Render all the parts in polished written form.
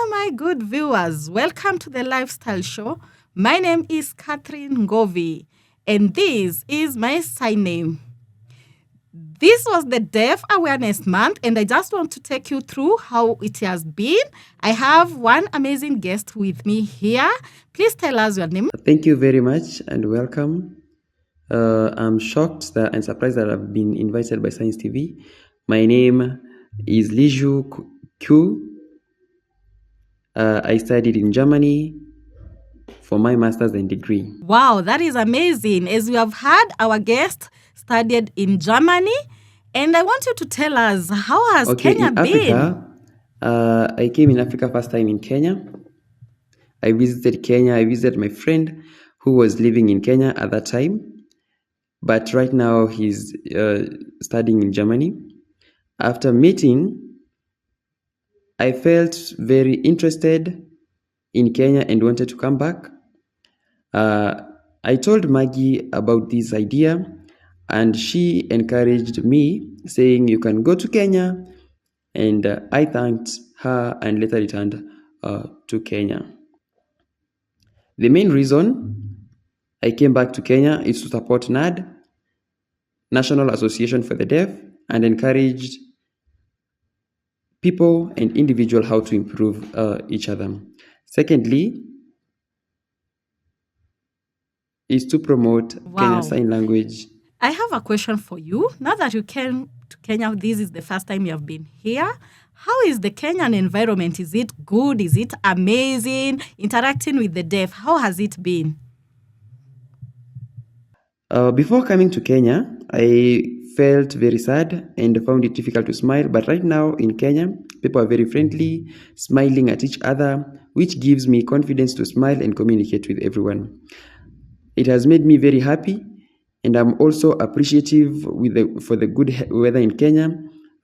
my good viewers. Welcome to the Lifestyle Show. My name is Catherine Ngovi, and this is my sign name. This was the Deaf Awareness Month, and I just want to take you through how it has been. I have one amazing guest with me here. Please tell us your name. Thank you very much and welcome. I'm shocked and surprised that I've been invited by Science TV. My name is Liju Q. I studied in Germany for my master's and degree. Wow, that is amazing. As we have had, our guest studied in Germany, and I want you to tell us, how has Kenya been? Africa, I came in Africa first time in Kenya. I visited Kenya. I visited my friend who was living in Kenya at that time, but right now he's studying in Germany. After meeting, I felt very interested in Kenya and wanted to come back. I told Maggie about this idea, and she encouraged me, saying you can go to Kenya, and I thanked her and later returned to Kenya. The main reason I came back to Kenya is to support NAD, National Association for the Deaf, and encouraged people and individuals how to improve each other. Secondly, is to promote Kenya Sign Language. I have a question for you. Now that you came to Kenya, this is the first time you have been here. How is the Kenyan environment? Is it good? Is it amazing? Interacting with the deaf, how has it been? Before coming to Kenya, I felt very sad and found it difficult to smile. But right now in Kenya, people are very friendly, smiling at each other, which gives me confidence to smile and communicate with everyone. It has made me very happy, and I'm also appreciative for the good weather in Kenya.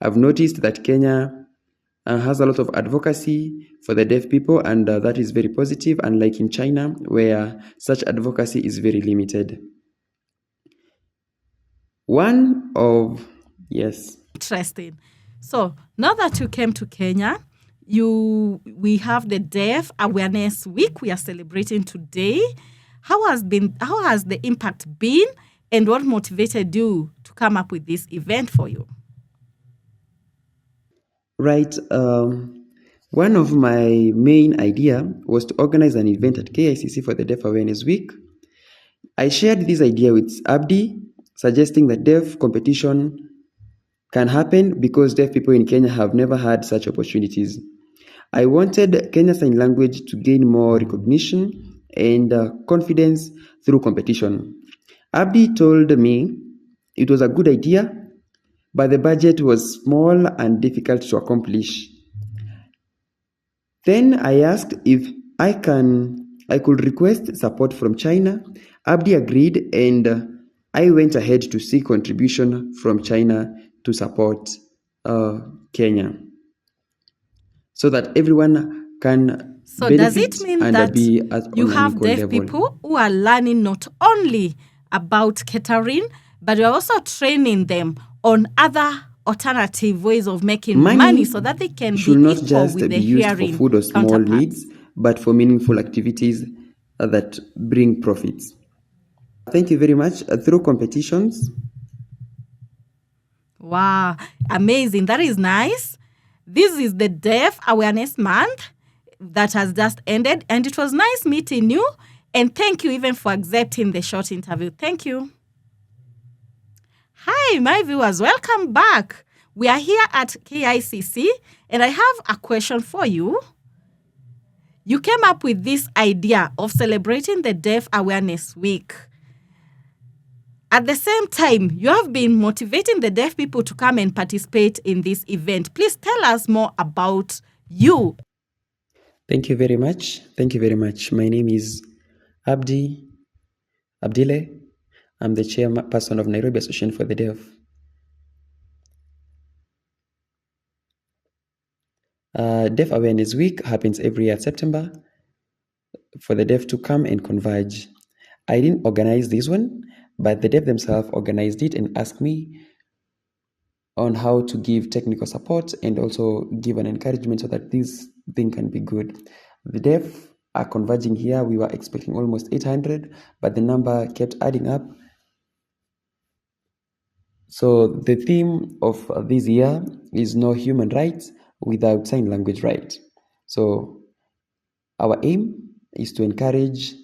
I've noticed that Kenya has a lot of advocacy for the deaf people, and that is very positive, unlike in China, where such advocacy is very limited. Interesting. So now that you came to Kenya, we have the Deaf Awareness Week we are celebrating today. How has the impact been, and what motivated you to come up with this event for you? Right. One of my main idea was to organize an event at KICC for the Deaf Awareness Week. I shared this idea with Abdi, suggesting that deaf competition can happen because deaf people in Kenya have never had such opportunities. I wanted Kenya Sign Language to gain more recognition and confidence through competition. Abdi told me it was a good idea, but the budget was small and difficult to accomplish. Then I asked if I could request support from China. Abdi agreed, and I went ahead to seek contribution from China to support Kenya, so that everyone can benefit. Does it mean that be at you have deaf people who are learning not only about catering, but you're also training them on other alternative ways of making money so that they can should be not equal just with be the used hearing for food or small counterparts? needs, but for meaningful activities that bring profits. Thank you very much. Through competitions. Wow, amazing. That is nice. This is the Deaf Awareness Month that has just ended, and it was nice meeting you. And thank you even for accepting the short interview. Thank you. Hi, my viewers. Welcome back. We are here at KICC, and I have a question for you. You came up with this idea of celebrating the Deaf Awareness Week. At the same time, you have been motivating the deaf people to come and participate in this event. Please tell us more about you. Thank you very much. Thank you very much. My name is Abdile. I'm the chairperson of Nairobi Association for the Deaf. Deaf Awareness Week happens every year at September for the deaf to come and converge. I didn't organize this one, but the deaf themselves organized it and asked me on how to give technical support and also give an encouragement so that this thing can be good. The deaf are converging here. We were expecting almost 800, but the number kept adding up. So the theme of this year is no human rights without sign language right. So our aim is to encourage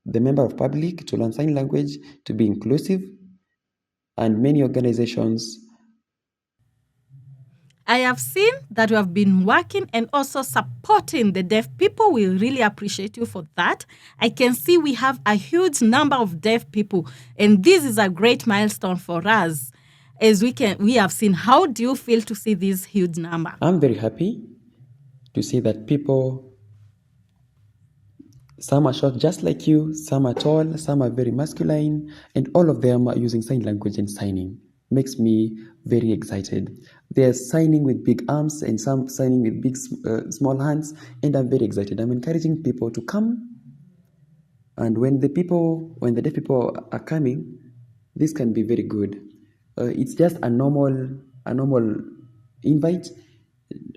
the member of public to learn sign language, to be inclusive, and many organizations. I have seen that you have been working and also supporting the deaf people. We really appreciate you for that. I can see we have a huge number of deaf people, and this is a great milestone for us. As we have seen, how do you feel to see this huge number? I'm very happy to see that people, some are short just like you, some are tall, some are very masculine, and all of them are using sign language and signing. Makes me very excited. They're signing with big arms and some signing with big small hands, and I'm very excited. I'm encouraging people to come, and when the deaf people are coming, this can be very good. It's just a normal invite.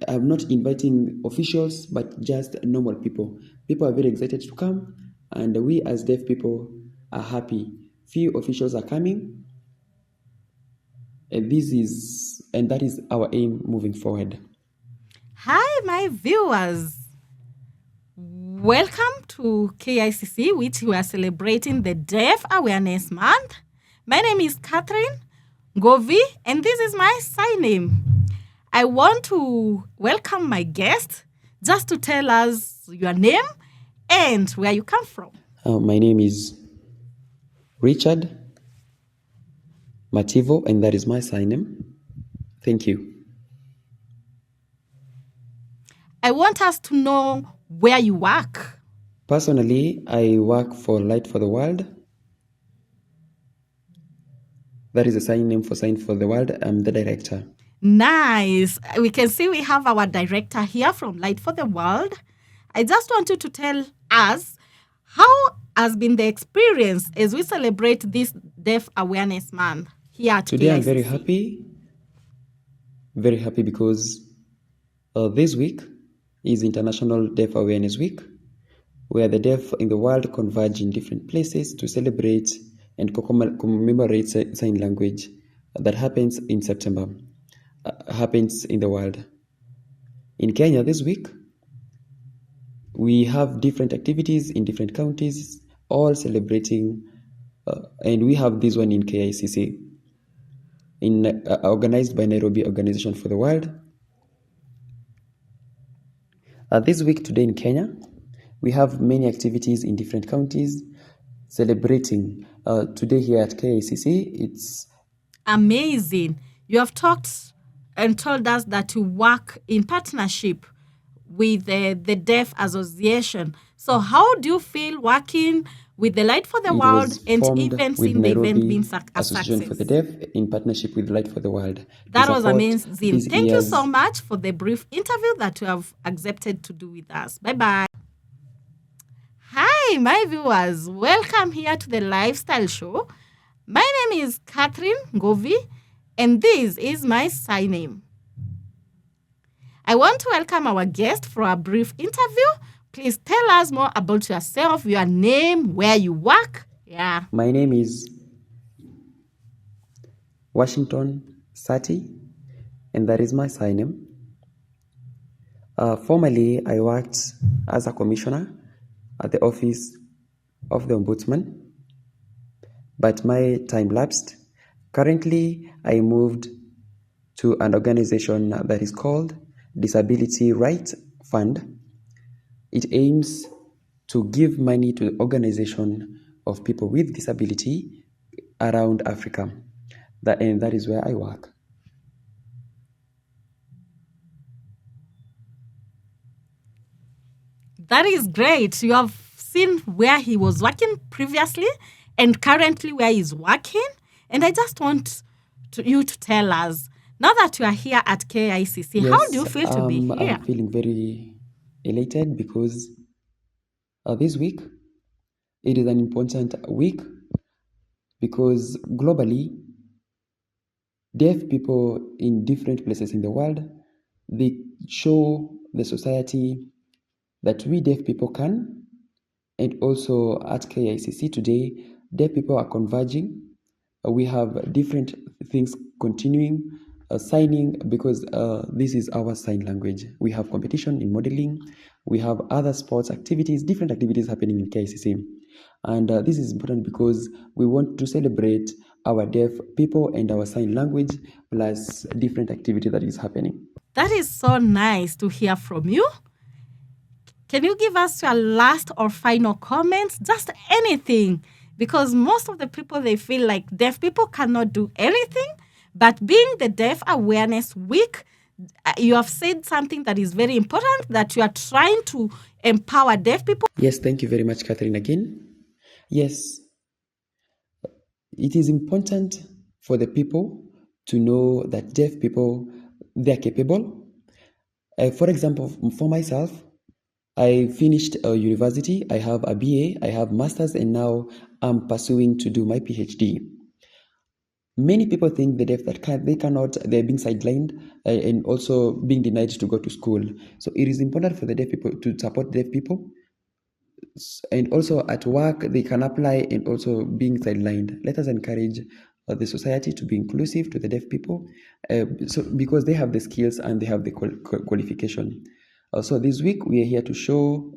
I'm not inviting officials, but just normal people. People are very excited to come, and we as deaf people are happy. Few officials are coming, and that is our aim moving forward. Hi, my viewers. Welcome to KICC, which we are celebrating the Deaf Awareness Month. My name is Catherine Govi, and this is my sign name. I want to welcome my guest just to tell us your name and where you come from. My name is Richard Mativo, and that is my sign name. Thank you. I want us to know where you work. Personally, I work for Light for the World. That is a sign name for Sign for the World. I'm the director. Nice. We can see we have our director here from Light for the World. I just want you to tell us how has been the experience as we celebrate this Deaf Awareness Month here at Today I'm KICC. very happy because this week is International Deaf Awareness Week, where the deaf in the world converge in different places to celebrate and commemorate sign language that happens in September, happens in the world. In Kenya this week, we have different activities in different counties, all celebrating, and we have this one in KICC, organized by Nairobi Organization for the World. This week today in Kenya, we have many activities in different counties celebrating. Today here at KICC, it's amazing. You have talked and told us that you work in partnership with the Deaf Association. So how do you feel working with the Light for the World and even seeing the event being a Association for the success? Deaf in partnership with Light for the World. That was amazing. Thank you so much for the brief interview that you have accepted to do with us. Bye-bye. Hi, my viewers. Welcome here to the Lifestyle Show. My name is Catherine Govi, and this is my sign name. I want to welcome our guest for a brief interview. Please tell us more about yourself, your name, where you work. Yeah. My name is Washington Sati, and that is my sign name. Formerly, I worked as a commissioner at the office of the Ombudsman, but my time lapsed. Currently, I moved to an organization that is called Disability Rights Fund. It aims to give money to the organization of people with disability around Africa. And that is where I work. That is great. You have seen where he was working previously and currently where he's working. And I just want you to tell us, now that you are here at KICC, Yes, how do you feel to be here? I'm feeling very elated because this week, it is an important week because globally, deaf people in different places in the world, they show the society that we deaf people can. And also at KICC today, deaf people are converging. We have different things continuing, signing, because this is our sign language. We have competition in modeling. We have other sports activities, different activities happening in KICC. And this is important because we want to celebrate our deaf people and our sign language plus different activity that is happening. That is so nice to hear from you. Can you give us your last or final comments? Just anything. Because most of the people, they feel like deaf people cannot do anything. But being the Deaf Awareness Week, you have said something that is very important, that you are trying to empower deaf people. Yes, thank you very much, Catherine, again. Yes, it is important for the people to know that deaf people, they are capable. For example, for myself, I finished university. I have a BA, I have masters, and now I'm pursuing to do my PhD. Many people think the deaf that they cannot, they're being sidelined and also being denied to go to school. So it is important for the deaf people to support deaf people. And also at work, they can apply and also being sidelined. Let us encourage the society to be inclusive to the deaf people, so because they have the skills and they have the qualification. So this week we are here to show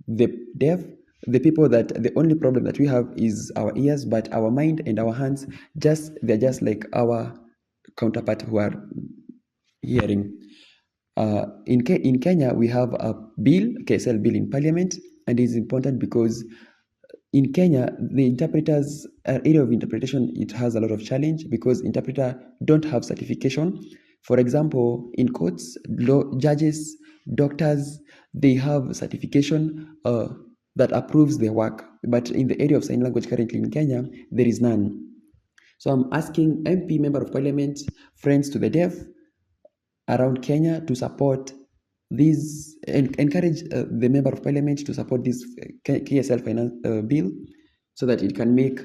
the deaf, the people, that the only problem that we have is our ears, but our mind and our hands, they're just like our counterpart who are hearing. In Kenya, we have a bill, KSL bill in parliament, and it's important because in Kenya, the interpreters, area of interpretation, it has a lot of challenge because interpreter don't have certification. For example, in courts, judges, doctors, they have certification that approves their work. But in the area of sign language currently in Kenya, there is none. So I'm asking MP, Member of Parliament, friends to the deaf around Kenya to support this and encourage the Member of Parliament to support this KSL finance bill so that it can make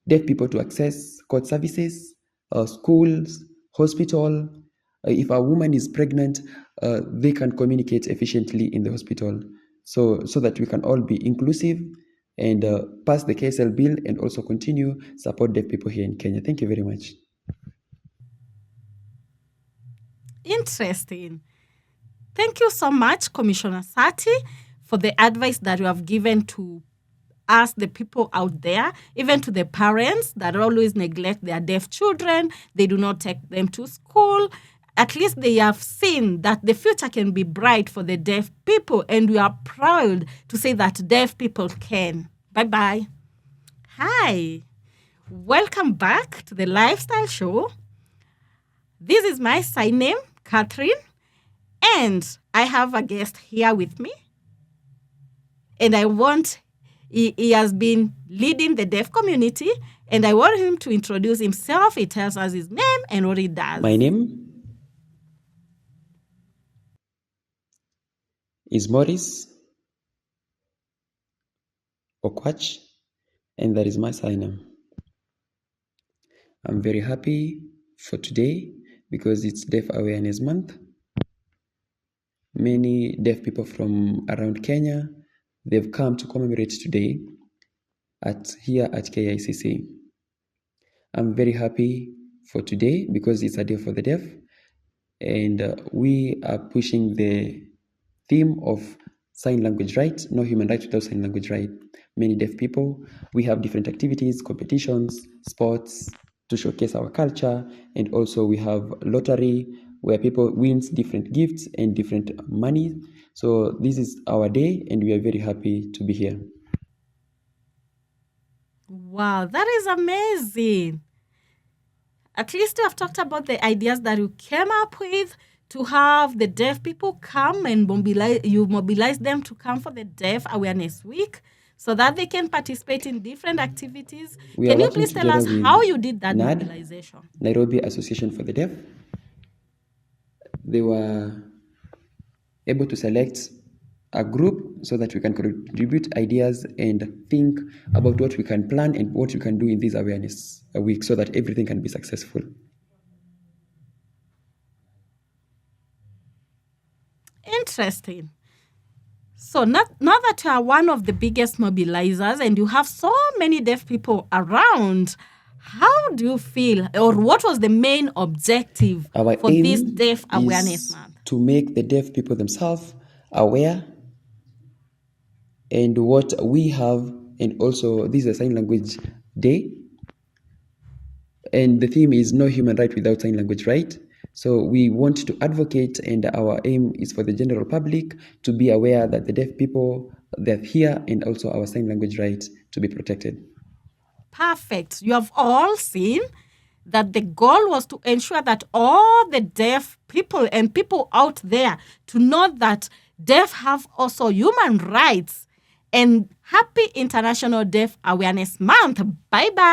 deaf people to access court services, schools, hospital. If a woman is pregnant, they can communicate efficiently in the hospital, so that we can all be inclusive and pass the KSL bill and also continue support deaf people here in Kenya. Thank you very much. Interesting. Thank you so much, Commissioner Sati, for the advice that you have given to us, the people out there, even to the parents that always neglect their deaf children. They do not take them to school. At least they have seen that the future can be bright for the deaf people, and we are proud to say that deaf people can. Bye-bye. Hi. Welcome back to the Lifestyle Show. This is my sign name, Catherine, and I have a guest here with me. And he has been leading the deaf community, and I want him to introduce himself. He tells us his name and what he does. My name is Maurice Okwach, and that is my sign name. I'm very happy for today because it's Deaf Awareness Month. Many deaf people from around Kenya, they've come to commemorate today here at KICC. I'm very happy for today because it's a day for the deaf, and we are pushing the theme of sign language right, no human right without sign language right. Many deaf people, we have different activities, competitions, sports to showcase our culture, and also we have lottery where people wins different gifts and different money. So this is our day, and we are very happy to be here. Wow, that is amazing. At least you have talked about the ideas that you came up with to have the deaf people come and mobilize them to come for the Deaf Awareness Week so that they can participate in different activities. Can you please tell us how you did that mobilization? Nairobi Association for the Deaf. They were able to select a group so that we can contribute ideas and think about what we can plan and what we can do in this awareness week so that everything can be successful. Interesting. So now that you are one of the biggest mobilizers and you have so many deaf people around, how do you feel, or what was the main objective Our for aim this Deaf Awareness is Month? to make the deaf people themselves aware and what we have, and also this is a sign language day, and the theme is no human right without sign language right. So we want to advocate, and our aim is for the general public to be aware that the deaf people, they're here, and also our sign language rights to be protected. Perfect. You have all seen that the goal was to ensure that all the deaf people and people out there to know that deaf have also human rights. And happy International Deaf Awareness Month. Bye-bye.